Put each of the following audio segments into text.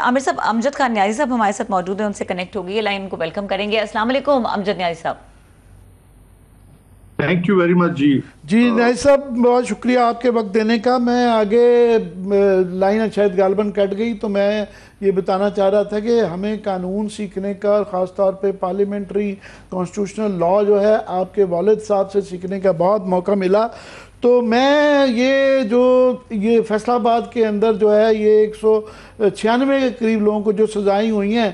عامر صاحب، امجد خان نیازی صاحب ہمارے ساتھ موجود ہیں، ان سے کنیکٹ ہو گئی ہے لائن، کو ویلکم کریں گے۔ السلام علیکم امجد نیازی صاحب۔ تھینک یو ویری مچ جی نیازی صاحب بہت شکریہ آپ کے وقت دینے کا۔ میں آگے لائن شاید غالباً کٹ گئی، تو میں یہ بتانا چاہ رہا تھا کہ ہمیں قانون سیکھنے کا، اور خاص طور پہ پارلیمنٹری کانسٹیٹیوشنل لاء جو ہے آپ کے والد صاحب سے سیکھنے کا بہت موقع ملا۔ تو میں یہ فیصل آباد کے اندر جو ہے یہ 196 کے قریب لوگوں کو جو سزائیں ہوئی ہیں،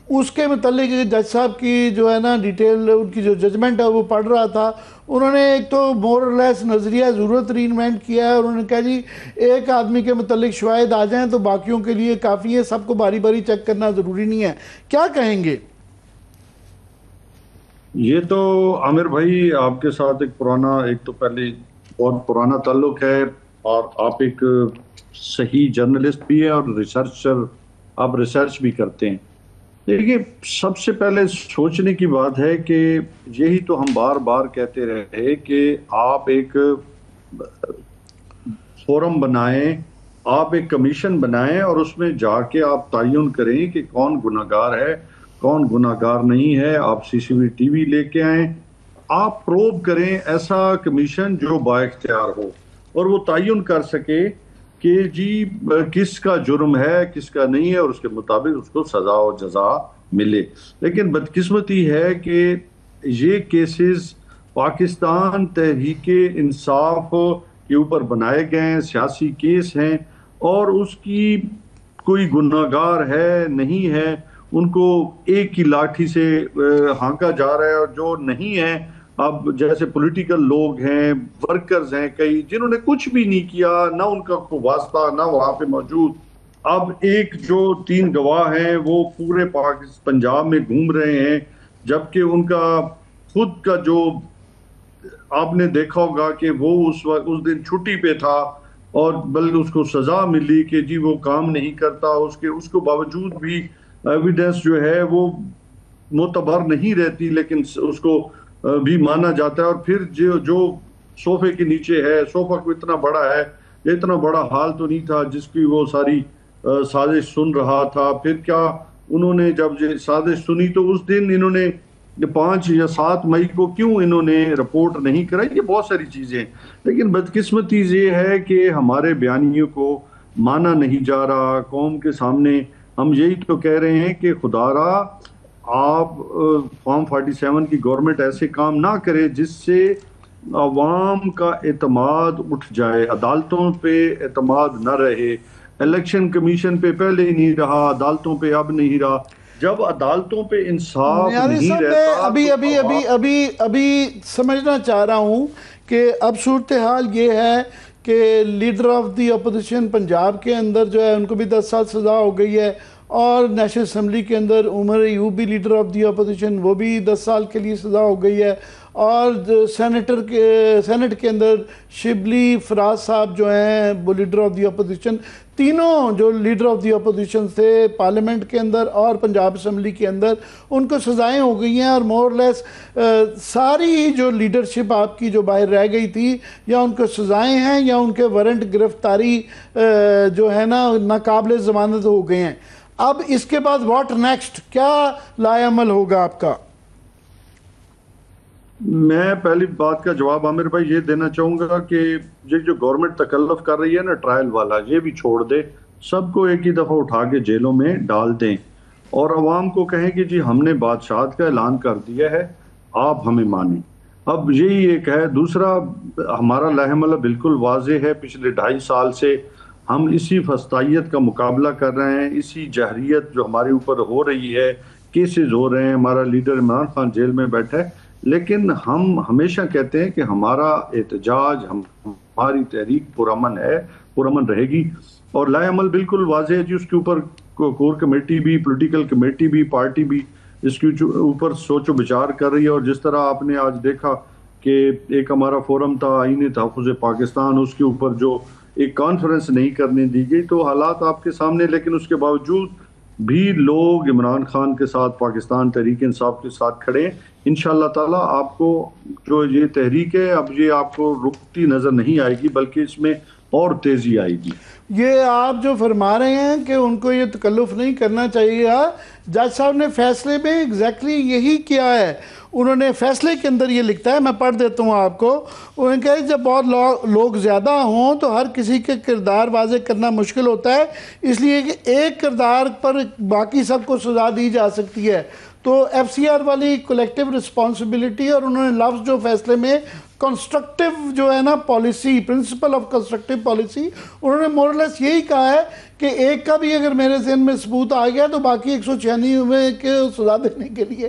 اس کے متعلق جج صاحب کی جو ہے نا ڈیٹیل، ان کی جو ججمنٹ ہے وہ پڑھ رہا تھا۔ انہوں نے ایک تو مور اور لیس نظریہ ضرورت ری انوینٹ کیا ہے، اور انہوں نے کہا جی ایک آدمی کے متعلق شواہد آ جائیں تو باقیوں کے لیے کافی ہے، سب کو باری باری چیک کرنا ضروری نہیں ہے۔ کیا کہیں گے؟ یہ تو عامر بھائی آپ کے ساتھ ایک تو پہلے بہت پرانا تعلق ہے، اور آپ ایک صحیح جرنلسٹ بھی ہیں اور ریسرچر، آپ ریسرچ بھی کرتے ہیں۔ دیکھیے، سب سے پہلے سوچنے کی بات ہے کہ یہی تو ہم بار بار کہتے رہے کہ آپ ایک فورم بنائیں، آپ ایک کمیشن بنائیں، اور اس میں جا کے آپ تعین کریں کہ کون گناہگار ہے، کون گناہگار نہیں ہے۔ آپ سی سی ٹی وی لے کے آئیں، آپ پروب کریں، ایسا کمیشن جو با اختیار ہو اور وہ تعین کر سکے کہ جی کس کا جرم ہے، کس کا نہیں ہے، اور اس کے مطابق اس کو سزا و جزا ملے۔ لیکن بدقسمتی ہے کہ یہ کیسز پاکستان تحریک انصاف کے اوپر بنائے گئے ہیں، سیاسی کیس ہیں، اور اس کی کوئی گناہگار ہے نہیں ہے، ان کو ایک ہی لاٹھی سے ہانکا جا رہا ہے، اور جو نہیں ہے، اب جیسے پولیٹیکل لوگ ہیں، ورکرز ہیں کئی، جنہوں نے کچھ بھی نہیں کیا، نہ ان کا کوئی واسطہ، نہ وہاں پہ موجود، اب ایک جو 3 گواہ ہیں وہ پورے پنجاب میں گھوم رہے ہیں، جبکہ ان کا خود کا جو آپ نے دیکھا ہوگا کہ وہ اس دن چھٹی پہ تھا، اور بلکہ اس کو سزا ملی کہ جی وہ کام نہیں کرتا، اس کو باوجود بھی ایویڈنس جو ہے وہ معتبر نہیں رہتی، لیکن اس کو بھی مانا جاتا ہے۔ اور پھر جو صوفے کے نیچے ہے، صوفہ کو اتنا بڑا ہے، اتنا بڑا حال تو نہیں تھا جس کی وہ ساری سازش سن رہا تھا۔ پھر کیا انہوں نے جب یہ سازش سنی تو اس دن انہوں نے 5 یا 7 مئی کو کیوں انہوں نے رپورٹ نہیں کرائی؟ یہ بہت ساری چیزیں ہیں، لیکن بدقسمتی یہ ہے کہ ہمارے بیانیوں کو مانا نہیں جا رہا قوم کے سامنے۔ ہم یہی تو کہہ رہے ہیں کہ خدا را آپ فارم 47 کی گورنمنٹ ایسے کام نہ کرے جس سے عوام کا اعتماد اٹھ جائے، عدالتوں پہ اعتماد نہ رہے۔ الیکشن کمیشن پہ پہلے ہی نہیں رہا، عدالتوں پہ اب نہیں رہا۔ جب عدالتوں پہ انصاف نہیں رہتا، میں ابھی سمجھنا چاہ رہا ہوں کہ اب صورتحال یہ ہے کہ leader of the opposition Punjab کے اندر جو ہے ان کو بھی 10 سال سزا ہو گئی ہے، اور نیشنل اسمبلی کے اندر عمر ایوب بھی لیڈر آف دی اپوزیشن، وہ بھی 10 سال کے لیے سزا ہو گئی ہے، اور سینٹ کے اندر شبلی فراز صاحب جو ہیں وہ لیڈر آف دی اپوزیشن، تینوں جو لیڈر آف دی اپوزیشن تھے پارلیمنٹ کے اندر اور پنجاب اسمبلی کے اندر، ان کو سزائیں ہو گئی ہیں، اور مور لیس ساری جو لیڈرشپ آپ کی جو باہر رہ گئی تھی، یا ان کو سزائیں ہیں یا ان کے وارنٹ گرفتاری جو ہے نا ناقابل ضمانت ہو گئے ہیں۔ اب اس کے بعد واٹ نیکسٹ، کیا لائے عمل ہوگا آپ کا؟ میں پہلی بات کا جواب عامر بھائی یہ دینا چاہوں گا کہ یہ جو گورنمنٹ تکلف کر رہی ہے نا ٹرائل والا، یہ بھی چھوڑ دے، سب کو ایک ہی دفعہ اٹھا کے جیلوں میں ڈال دیں، اور عوام کو کہیں کہ جی ہم نے بادشاہت کا اعلان کر دیا ہے، آپ ہمیں مانیں۔ اب یہی ایک ہے۔ دوسرا، ہمارا لائحہ عمل بالکل واضح ہے، پچھلے 2.5 سال سے ہم اسی فسطائیت کا مقابلہ کر رہے ہیں، اسی جہریت جو ہمارے اوپر ہو رہی ہے، کیسز ہو رہے ہیں، ہمارا لیڈر عمران خان جیل میں بیٹھا ہے، لیکن ہم ہمیشہ کہتے ہیں کہ ہمارا احتجاج، ہماری تحریک پرامن ہے، پرامن رہے گی، اور لائحہ عمل بالکل واضح ہے جی۔ اس کے اوپر کور کمیٹی بھی، پولیٹیکل کمیٹی بھی، پارٹی بھی اس کے اوپر سوچ و بچار کر رہی ہے، اور جس طرح آپ نے آج دیکھا کہ ایک ہمارا فورم تھا آئین تحفظ پاکستان، اس کے اوپر جو ایک کانفرنس نہیں کرنے دی گئی، تو حالات آپ کے سامنے، لیکن اس کے باوجود بھی لوگ عمران خان کے ساتھ، پاکستان تحریک انصاف کے ساتھ کھڑے ہیں۔ انشاءاللہ تعالیٰ آپ کو جو یہ تحریک ہے اب یہ آپ کو رکتی نظر نہیں آئے گی، بلکہ اس میں اور تیزی آئے گی. یہ آپ جو فرما رہے ہیں کہ ان کو یہ تکلف نہیں کرنا چاہیے، جج صاحب نے فیصلے میں ایگزیکٹلی یہی کیا ہے. انہوں نے فیصلے کے اندر یہ لکھتا ہے، میں پڑھ دیتا ہوں آپ کو. انہوں نے کہا کہ جب بہت لوگ زیادہ ہوں تو ہر کسی کے کردار واضح کرنا مشکل ہوتا ہے، اس لیے کہ ایک کردار پر باقی سب کو سزا دی جا سکتی ہے. تو ایف سی آر والی کولیکٹیو رسپانسبلٹی، اور انہوں نے لفظ جو فیصلے میں کنسٹرکٹیو جو ہے نا policy, principle of constructive policy, انہوں نے مورلیس یہی کہا ہے کہ ایک کا بھی اگر میرے ذہن میں ثبوت آ گیا تو باقی 196 کے سزا دینے کے لیے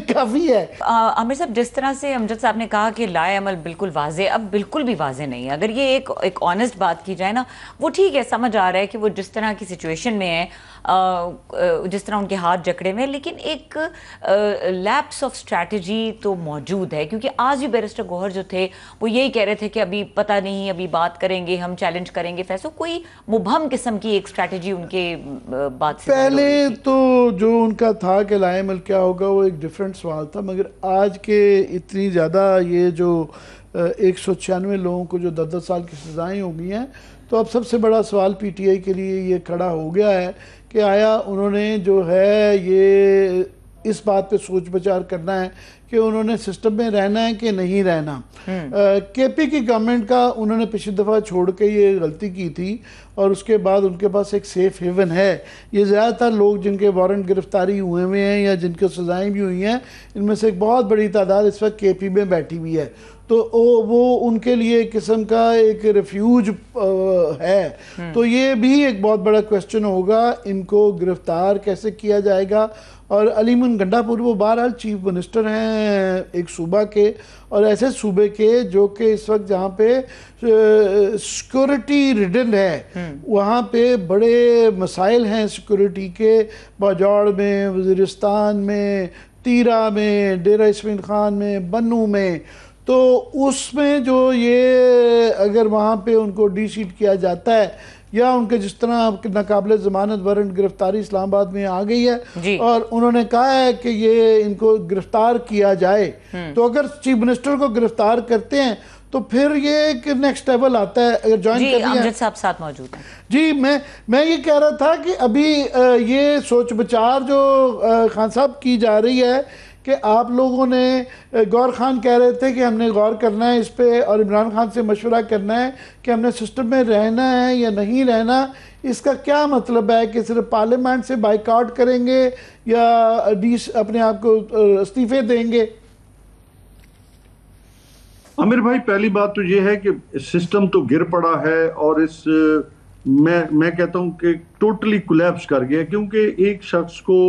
کافی ہے. عامر صاحب، جس طرح سے امجد صاحب نے کہا کہ لائے عمل بالکل واضح، اب بالکل بھی واضح نہیں ہے. اگر یہ ایک آنیسٹ بات کی جائے نا، وہ ٹھیک ہے، سمجھ آ رہا ہے کہ وہ جس طرح کی سچویشن میں ہے، جس طرح ان کے ہاتھ جکڑے میں، لیکن ایک لیپس آف اسٹریٹجی تو موجود ہے. کیونکہ آج بھی بیرسٹر گوہر جو تھے وہ یہی کہہ رہے تھے کہ ابھی پتہ نہیں، ابھی بات کریں گے، ہم چیلنج کریں گے فیصلوں. کوئی مبہم قسم کی ایک اسٹریٹجی ان کے بات سے پہلے تو جو ان کا تھا کہ لائے عمل کیا ہوگا وہ ایک ڈیفرنٹ سوال تھا، مگر آج کے اتنی زیادہ یہ جو 196 لوگوں کو جو 10 سال کی سزائیں ہو گئی ہیں، تو اب سب سے بڑا سوال پی ٹی آئی کے لیے یہ کھڑا ہو گیا ہے کہ آیا انہوں نے جو ہے یہ اس بات پہ سوچ بچار کرنا ہے کہ انہوں نے سسٹم میں رہنا ہے کہ نہیں رہنا. کے پی کی گورنمنٹ کا انہوں نے پچھلی دفعہ چھوڑ کے یہ غلطی کی تھی، اور اس کے بعد ان کے پاس ایک سیف ہیون ہے. یہ زیادہ تر لوگ جن کے وارنٹ گرفتاری ہوئے ہوئے ہیں یا جن کو سزائیں بھی ہوئی ہیں، ان میں سے ایک بہت بڑی تعداد اس وقت کے پی میں بیٹھی ہوئی ہے. تو وہ ان کے لیے ایک قسم کا ایک ریفیوج ہے. تو یہ بھی ایک بہت بڑا کویسچن ہوگا، ان کو گرفتار کیسے کیا جائے گا. اور علیمن گنڈا پور وہ بہرحال چیف منسٹر ہیں ایک صوبہ کے، اور ایسے صوبے کے جو کہ اس وقت جہاں پہ سیکورٹی ریڈن ہے، وہاں پہ بڑے مسائل ہیں سیکورٹی کے، باجوڑ میں، وزیرستان میں، تیرہ میں، ڈیرہ اسماعیل خان میں، بنو میں. تو اس میں جو یہ اگر وہاں پہ ان کو ڈی سیٹ کیا جاتا ہے، یا ان کے جس طرح ناقابل ضمانت وارنٹ گرفتاری اسلام آباد میں آ گئی ہے اور انہوں نے کہا ہے کہ یہ ان کو گرفتار کیا جائے، تو اگر چیف منسٹر کو گرفتار کرتے ہیں تو پھر یہ ایک نیکسٹ لیول آتا ہے. اگر جوائن کر امجد صاحب ساتھ موجود ہیں. جی میں یہ کہہ رہا تھا کہ ابھی یہ سوچ بچار جو خان صاحب کی جا رہی ہے کہ آپ لوگوں نے، گور خان کہہ رہے تھے کہ ہم نے غور کرنا ہے اس پہ اور عمران خان سے مشورہ کرنا ہے کہ ہم نے سسٹم میں رہنا ہے یا نہیں رہنا. اس کا کیا مطلب ہے کہ صرف پارلیمنٹ سے بائیکاٹ کریں گے یا اپنے آپ کو استعفے دیں گے؟ عامر بھائی، پہلی بات تو یہ ہے کہ سسٹم تو گر پڑا ہے، اور میں کہتا ہوں کہ ٹوٹلی کولیپس کر گیا، کیونکہ ایک شخص کو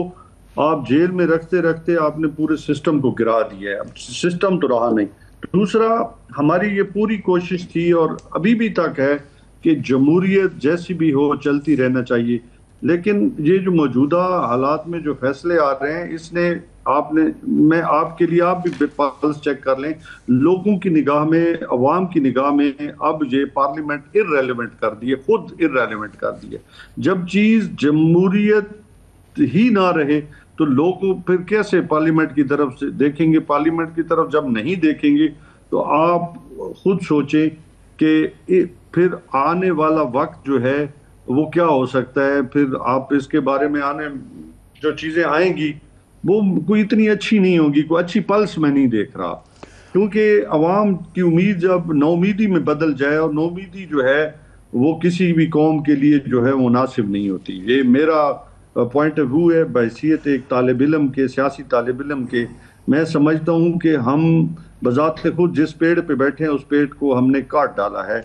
آپ جیل میں رکھتے رکھتے آپ نے پورے سسٹم کو گرا دیا ہے. اب سسٹم تو رہا نہیں. دوسرا، ہماری یہ پوری کوشش تھی اور ابھی بھی تک ہے کہ جمہوریت جیسی بھی ہو چلتی رہنا چاہیے، لیکن یہ جو موجودہ حالات میں جو فیصلے آ رہے ہیں، میں آپ کے لیے، آپ بھی پلس چیک کر لیں، لوگوں کی نگاہ میں، عوام کی نگاہ میں اب یہ پارلیمنٹ ارریلیونٹ کر دی ہے، خود ارریلیونٹ کر دی ہے. جب چیز جمہوریت ہی نہ رہے تو لوگ پھر کیسے پارلیمنٹ کی طرف سے دیکھیں گے؟ پارلیمنٹ کی طرف جب نہیں دیکھیں گے تو آپ خود سوچیں کہ پھر آنے والا وقت جو ہے وہ کیا ہو سکتا ہے. پھر آپ اس کے بارے میں جو چیزیں آئیں گی وہ کوئی اتنی اچھی نہیں ہوگی، کوئی اچھی پلس میں نہیں دیکھ رہا، کیونکہ عوام کی امید جب نومیدی میں بدل جائے، اور نومیدی جو ہے وہ کسی بھی قوم کے لیے جو ہے مناسب نہیں ہوتی. یہ میرا پوائنٹ آف ویو ہے بحیثیت ایک طالب علم کے، سیاسی طالب علم کے. میں سمجھتا ہوں کہ ہم بذات خود جس پیڑ پہ بیٹھے ہیں اس پیڑ کو ہم نے کاٹ ڈالا ہے.